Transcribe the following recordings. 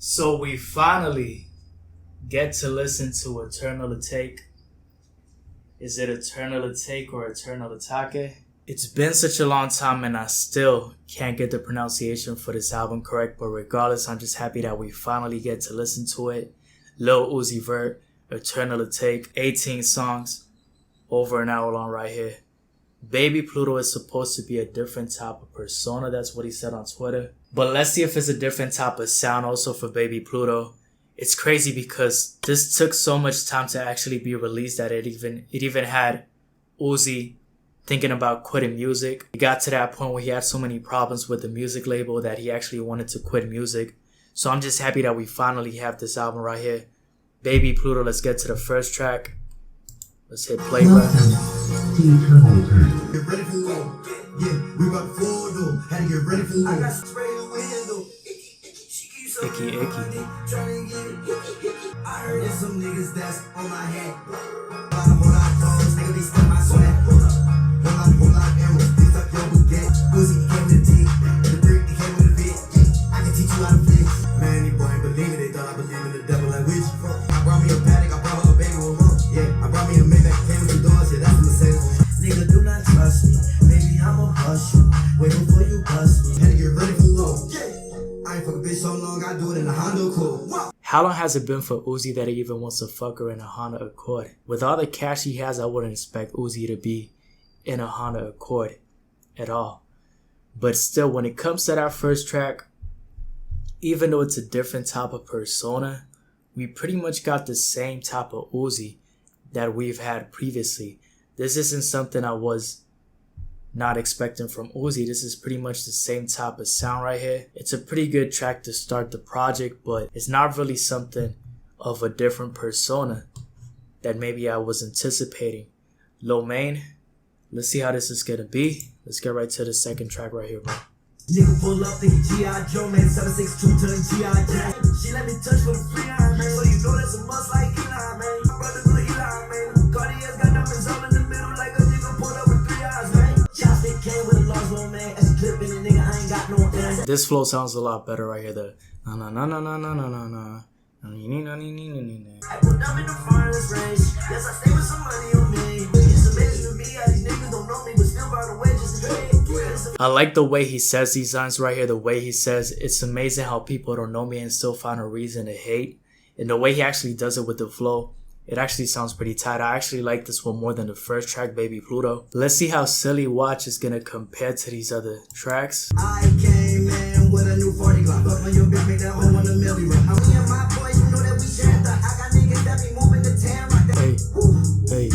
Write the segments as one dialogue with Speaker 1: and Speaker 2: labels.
Speaker 1: So we finally get to listen to Eternal Atake. Is it Eternal Atake or Eternal Atake? It's been such a long time and I still can't get the pronunciation for this album correct, but regardless, I'm just happy that we finally get to listen to it. Lil Uzi Vert, Eternal Atake, 18 songs, over an hour long right here. Baby Pluto is supposed to be a different type of persona, that's what he said on Twitter. But let's see if it's a different type of sound also for Baby Pluto. It's crazy because this took so much time to actually be released that it even had Uzi thinking about quitting music. He got to that point where he had so many problems with the music label that he actually wanted to quit music. So I'm just happy that we finally have this album right here. Baby Pluto, let's get to the first track. Let's hit play button.
Speaker 2: Get ready for war. Yeah, we rock for though. Had to get ready for war. I got spray in the window.
Speaker 1: Icky, icky.
Speaker 2: I heard there's some niggas that's on my head. Hold on, dogs, nigga, they step my swag. Hold on, arrows, they stuck your baguette. Uzi came with a dick, the brick, he came with a bit. I can teach you how to flex. Man, these boys ain't believe it, they thought I believe in the devil like witch. I brought me a paddock, I brought her a baby with rum. Yeah, I brought me a Maybach, came with the doors, yeah, that's the Mercedes. Nigga, do not trust me, baby, I'ma bust you. Wait before you bust me. Had to get ready for war. Yeah. I ain't fuck a bitch so long, I do it in a Honda Accord.
Speaker 1: How long has it been for Uzi that he even wants to fuck her in a Honda Accord? With all the cash he has, I wouldn't expect Uzi to be in a Honda Accord at all. But still, when it comes to that first track, even though it's a different type of persona, we pretty much got the same type of Uzi that we've had previously. This isn't something I was not expecting from Uzi. This is pretty much the same type of sound right here. It's a pretty good track to start the project, but it's not really something of a different persona that maybe I was anticipating. Lo Mein, let's see how this is gonna be. Let's get right to the second track right here, bro.
Speaker 2: Nigga pull up thinking G.I. Joe, man, 762 to the G.I. Joe. She let me touch for the free iron, man. So you know that's a must like Eli, man. My brother go to Eli, man. Cartier's got diamonds all in the middle like a nigga pulled up with 3 eyes, man. Chopstick came with a large little man. As a clip in the nigga, I ain't got no ass.
Speaker 1: This flow sounds a lot better right here. The na na na na na na na na na.
Speaker 2: I put them in the farthest range. Yes, I stay with some money on me. It's amazing to me how these niggas don't know me, but still by the way just to trade.
Speaker 1: I like the way he says these lines right here. The way he says, it's amazing how people don't know me and still find a reason to hate. And the way he actually does it with the flow, it actually sounds pretty tight. I actually like this one more than the first track, Baby Pluto. Let's see how Silly Watch is gonna compare to these other tracks.
Speaker 2: I came in with a new 40 Glock. Fuck on your bitch, make that home on the milli run. I'm with my boys, you know that we share that. I got niggas that be moving the town like that.
Speaker 1: Hey.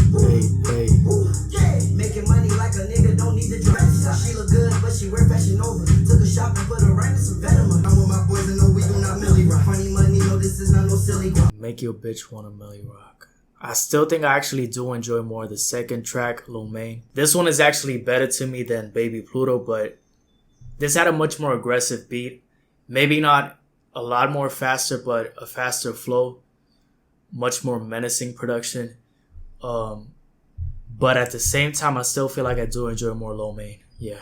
Speaker 2: Yeah, making money like a nigga don't need the dress. She look good, but she wear fashion over. Took a shop and put her right in some venom. I'm with my boys and know we do not milli rock. Funny money, no, this is not no silly guap.
Speaker 1: Make your bitch want a milli rock. I still think I actually do enjoy more the second track, Lo Mein. This one is actually better to me than Baby Pluto, but this had a much more aggressive beat. Maybe not a lot more faster, but a faster flow. Much more menacing production. But at the same time, I still feel like I do enjoy more Lo Mein. Yeah.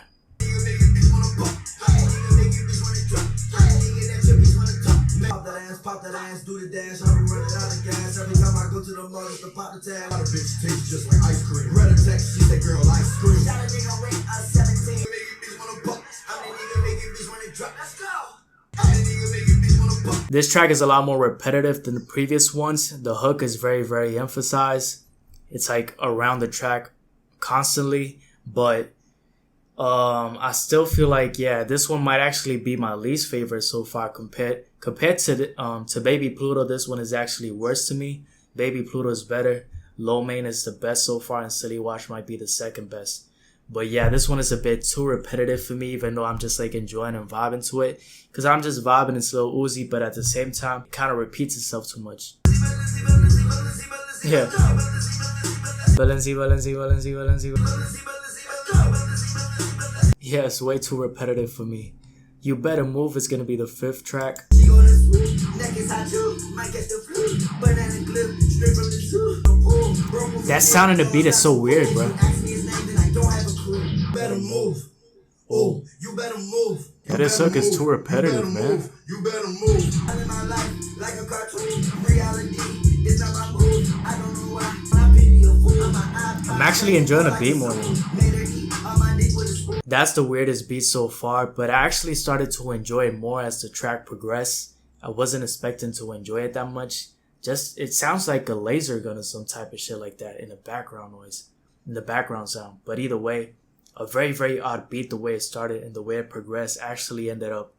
Speaker 2: Pop that ass, do the dash, I'll be running out of gas. Every time I go to the mall, just to pop the tab. A bitch tastes just like ice cream. Read a text, she said, girl, ice cream. Shot a nigga weight of 17. Make a bitch wanna buck. I'm the nigga make a bitch wanna drop. Let's go. I'm the nigga make a bitch wanna buck.
Speaker 1: This track is a lot more repetitive than the previous ones. The hook is very, very emphasized. It's like around the track constantly, but I still feel like, yeah, this one might actually be my least favorite so far compared to Baby Pluto. This one is actually worse to me. Baby Pluto is better. Lo Mein is the best so far, and Silly Watch might be the second best. But yeah, this one is a bit too repetitive for me, even though I'm just like enjoying and vibing to it, because I'm just vibing and slow Uzi, but at the same time, it kind of repeats itself too much. Yeah. Yeah, it's way too repetitive for me. You Better Move is gonna be the fifth track. That sound in the beat is so weird, bro.
Speaker 2: Oh, you better move.
Speaker 1: Yeah, this hook is too repetitive, man.
Speaker 2: You better move.
Speaker 1: actually enjoying the beat more. That's the weirdest beat so far, but I actually started to enjoy it more as the track progressed. I wasn't expecting to enjoy it that much. Just, it sounds like a laser gun or some type of shit like that in the background noise, in the background sound. But either way, a very, very odd beat the way it started, and the way it progressed actually ended up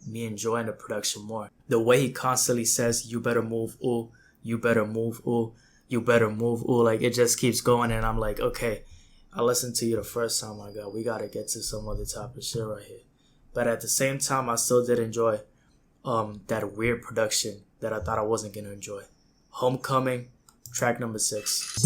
Speaker 1: me enjoying the production more. The way he constantly says, you better move, ooh, you better move, ooh, you better move, ooh, like it just keeps going, and I'm like, okay, I listened to you the first time, my God, we gotta get to some other type of shit right here. But at the same time, I still did enjoy that weird production that I thought I wasn't gonna enjoy. Homecoming, track number 6.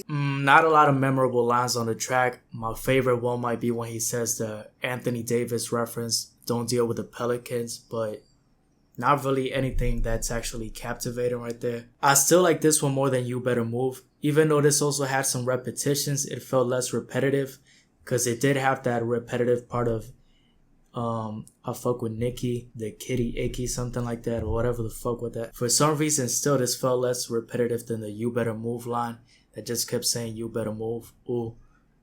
Speaker 1: Not a lot of memorable lines on the track. My favorite one might be when he says the Anthony Davis reference, don't deal with the Pelicans, but not really anything that's actually captivating right there. I still like this one more than You Better Move. Even though this also had some repetitions, it felt less repetitive because it did have that repetitive part of I fuck with Nikki, the kitty icky, something like that, or whatever the fuck with that. For some reason, still this felt less repetitive than the You Better Move line that just kept saying you better move, ooh,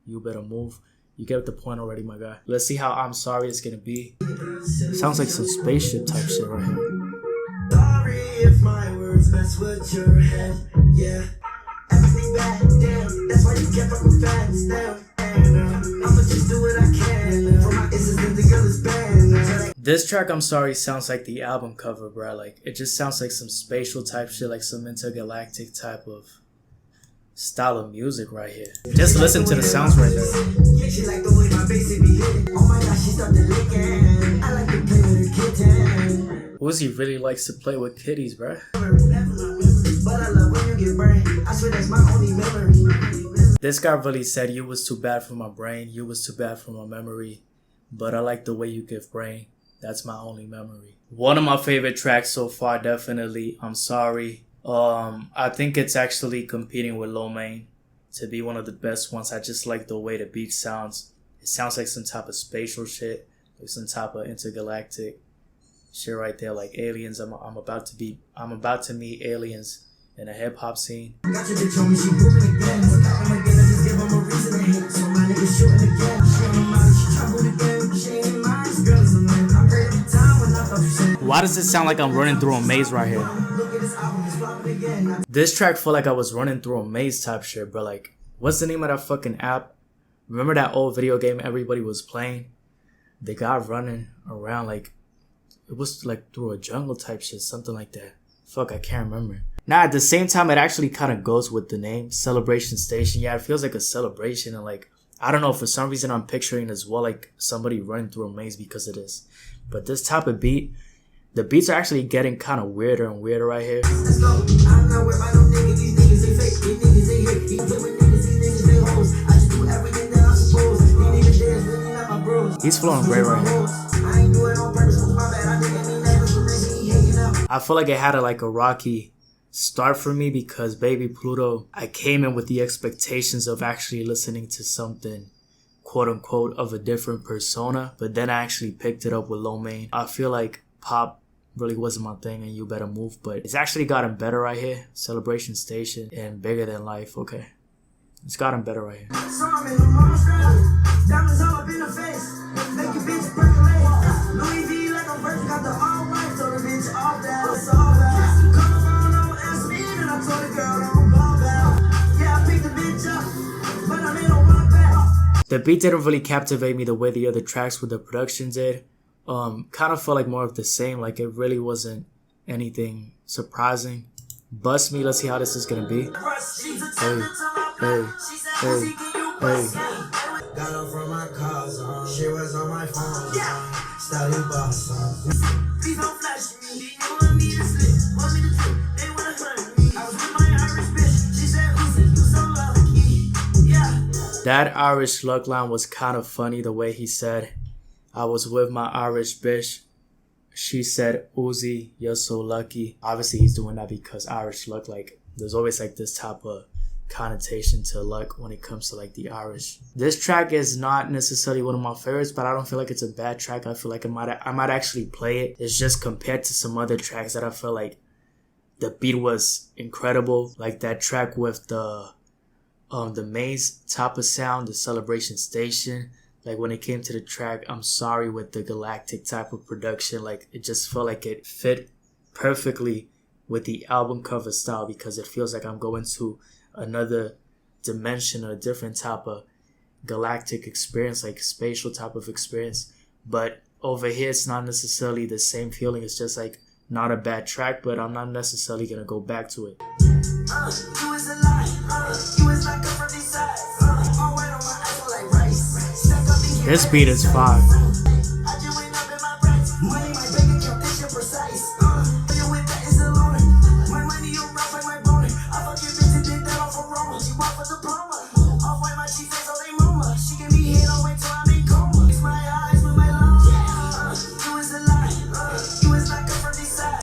Speaker 1: you better move. You get the point already, my guy. Let's see how I'm Sorry is gonna be. Sounds like some spaceship type shit right here.
Speaker 2: Sorry if my words mess with your head, yeah. Everything bad, damn. That's why you kept up with fans, damn. I'ma just do what I can. For my instance, the girl is banned.
Speaker 1: This track, I'm Sorry, sounds like the album cover, bro. Like, it just sounds like some spatial type shit, like some intergalactic type of style of music right here. Just listen to the sounds right there.
Speaker 2: She like the way my bass be hitting. Oh my gosh, she started licking. I like to play with her kitten.
Speaker 1: Uzi really likes to play with kitties, bro.
Speaker 2: But I love when you get burned. I swear that's my only memory.
Speaker 1: This guy really said, you was too bad for my brain, you was too bad for my memory, but I like the way you give brain. That's my only memory. One of my favorite tracks so far, definitely I'm Sorry. I think it's actually competing with Lil Main to be one of the best ones. I just like the way the beat sounds. It sounds like some type of spatial shit, like some type of intergalactic shit right there, like aliens. I'm about to meet aliens in a hip hop scene.
Speaker 2: Got your bitch on me, she moving again. I'm again, I just give them a reason to hate. So my nigga shooting again. She ain't mine, she troubled again. She ain't mine, this girl is a man. I'm great every time when I thought you said.
Speaker 1: Why does it sound like I'm running through a maze right here?
Speaker 2: Look at this album, it's flopping again.
Speaker 1: This track felt like I was running through a maze type shit, bro. Like, what's the name of that fucking app? Remember that old video game everybody was playing? The guy running around like, it was like through a jungle type shit, something like that. Fuck, I can't remember. Now, at the same time, it actually kind of goes with the name, Celebration Station. Yeah, it feels like a celebration, and like, I don't know, for some reason I'm picturing as well like somebody running through a maze because of this. But this type of beat, the beats are actually getting kind of weirder and weirder right here.
Speaker 2: Let's go. I'm not worried about no niggas, these niggas they fake, these niggas they hate. These niggas they hoes. I just do everything that I'm supposed. These niggas dance, really not my bros.
Speaker 1: He's flowing great right here.
Speaker 2: I ain't do it on purpose, my bad. I didn't mean that was the reason he hating up.
Speaker 1: I feel like it had a rocky start for me because Baby Pluto, I came in with the expectations of actually listening to something quote unquote of a different persona, but then I actually picked it up with Lil Main. I feel like pop really wasn't my thing and You Better Move, but it's actually gotten better right here. Celebration Station and Bigger Than Life. Okay, it's gotten better right here.
Speaker 2: Diamonds all up in the face, make your bitch percolate. Louis V like a virgin, got the all white, told the bitch off that. It's all that. Come on, don't ask me, and I told the girl don't ball that. Yeah, I picked the bitch up, but I made her want back.
Speaker 1: The beat didn't really captivate me the way the other tracks with the production did. Kind of felt like more of the same, like it really wasn't anything surprising. Bust Me, let's see how this is gonna be. Hey, hey, hey, hey.
Speaker 2: Got her from my cars on. She was on my phone. Study boss on. Please don't flash me. They want me to slip. Want me to trip. They wanna hurt me. I was with my Irish bitch. She said, Uzi, you so lucky. Yeah.
Speaker 1: That Irish luck line was kind of funny the way he said, I was with my Irish bitch. She said, Uzi, you're so lucky. Obviously, he's doing that because Irish luck. Like, there's always like this type of connotation to luck when it comes to like the Irish. This track is not necessarily one of my favorites, but I don't feel like it's a bad track. I feel like I might actually play it. It's just compared to some other tracks that I feel like the beat was incredible. Like that track with the maze type of sound, the Celebration Station. Like when it came to the track, I'm Sorry, with the galactic type of production, like it just felt like it fit perfectly with the album cover style, because it feels like I'm going to another dimension or a different type of galactic experience, like spatial type of experience. But over here, it's not necessarily the same feeling. It's just like not a bad track, but I'm not necessarily gonna go back to it. This beat is fire.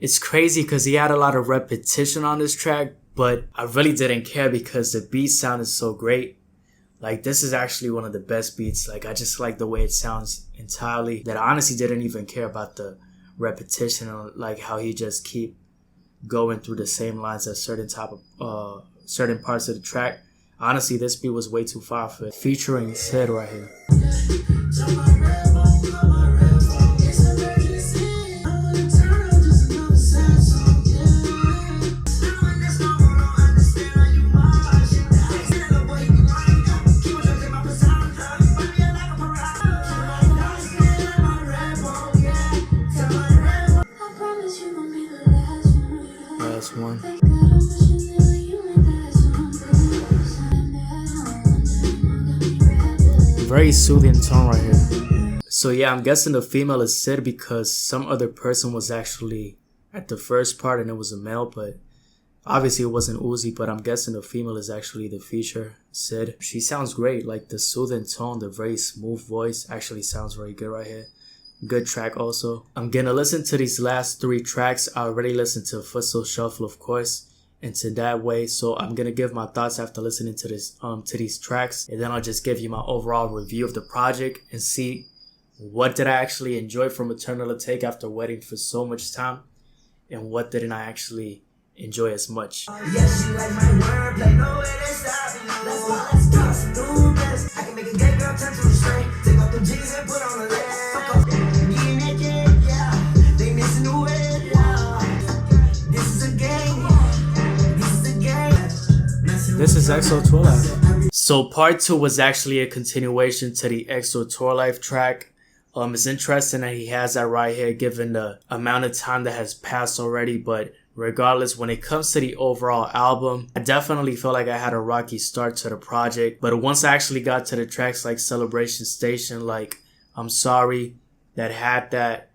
Speaker 1: It's crazy because he had a lot of repetition on this track, but I really didn't care because the beat sounded so great. Like, this is actually one of the best beats. Like, I just like the way it sounds entirely, that I honestly didn't even care about the repetition, or like how he just keep going through the same lines at certain parts of the track. Honestly, this beat was way too far for it. Featuring Sid right here. One. Very soothing tone right here. So yeah, I'm guessing the female is Sid because some other person was actually at the first part and it was a male, but obviously it wasn't Uzi, but I'm guessing the female is actually the feature, Sid. She sounds great, like the soothing tone, the very smooth voice actually sounds very good right here. Good track also. I'm gonna listen to these last 3 tracks. I already listened to Futsal Shuffle, of course, and To That Way. So I'm gonna give my thoughts after listening to this to these tracks, and then I'll just give you my overall review of the project and see what did I actually enjoy from Eternal Atake after waiting for so much time, and what didn't I actually enjoy as much.
Speaker 2: Yes, she like my wordplay, no way they stop me. Let's go, do this. I can make a gay girl turn to a straight. Take off them jeans and put on a leg. Fuck up, me naked, yeah. They missing the way, yeah. This is a game. This is a game.
Speaker 1: This is EXO Tour Life. So part 2 was actually a continuation to the EXO Tour Life track. It's interesting that he has that right here given the amount of time that has passed already, but regardless, when it comes to the overall album, I definitely feel like I had a rocky start to the project. But once I actually got to the tracks like Celebration Station, like I'm Sorry, that had that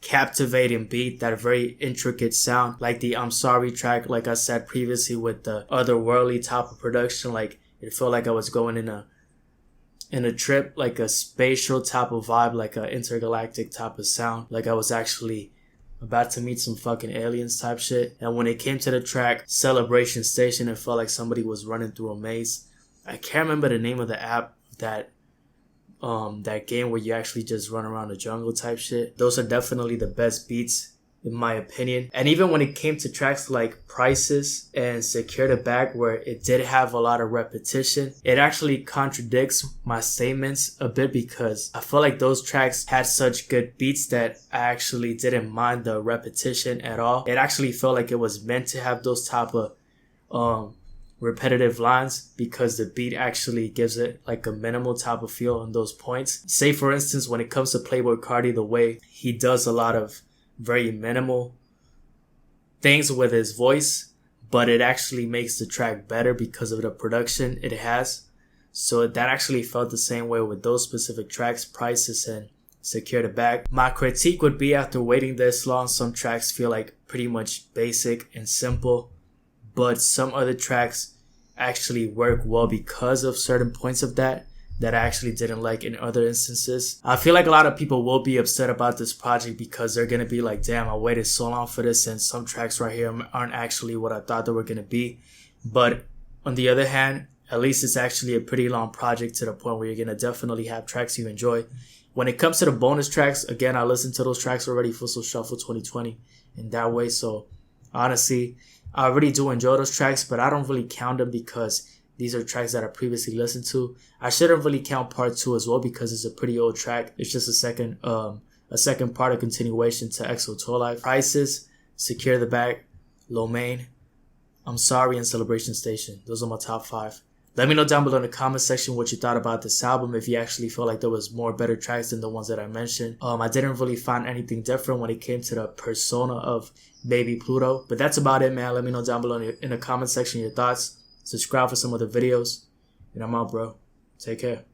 Speaker 1: captivating beat, that very intricate sound, like the I'm Sorry track, like I said previously, with the otherworldly type of production, like it felt like I was going in a trip, like a spatial type of vibe, like a intergalactic type of sound, like I was actually about to meet some fucking aliens type shit. And when it came to the track Celebration Station, it felt like somebody was running through a maze. I can't remember the name of the app, that game where you actually just run around the jungle type shit. Those are definitely the best beats in my opinion. And even when it came to tracks like Prices and Secure the Bag, where it did have a lot of repetition, it actually contradicts my statements a bit, because I feel like those tracks had such good beats that I actually didn't mind the repetition at all. It actually felt like it was meant to have those type of repetitive lines, because the beat actually gives it like a minimal type of feel on those points. Say for instance, when it comes to Playboi Carti, the way he does a lot of very minimal things with his voice, but it actually makes the track better because of the production it has. So that actually felt the same way with those specific tracks, Prices and Secure the Bag. My critique would be, after waiting this long, some tracks feel like pretty much basic and simple, but some other tracks actually work well because of certain points of that. that I actually didn't like in other instances. I feel like a lot of people will be upset about this project because they're gonna be like, damn, I waited so long for this and some tracks right here aren't actually what I thought they were gonna be. But on the other hand, at least it's actually a pretty long project to the point where you're gonna definitely have tracks you enjoy. When it comes to the bonus tracks, again, I listened to those tracks already for So Shuffle 2020 in that way. So honestly, I really do enjoy those tracks, but I don't really count them because these are tracks that I previously listened to. I shouldn't really count part 2 as well because it's a pretty old track. It's just a second part of continuation to EXO Tour Life. Prices, Secure the Bag, Lo Mein, I'm Sorry, and Celebration Station. Those are my top 5. Let me know down below in the comment section what you thought about this album, if you actually feel like there was more better tracks than the ones that I mentioned. I didn't really find anything different when it came to the persona of Baby Pluto. But that's about it, man. Let me know down below in the comment section your thoughts. Subscribe for some other videos. And I'm out, bro. Take care.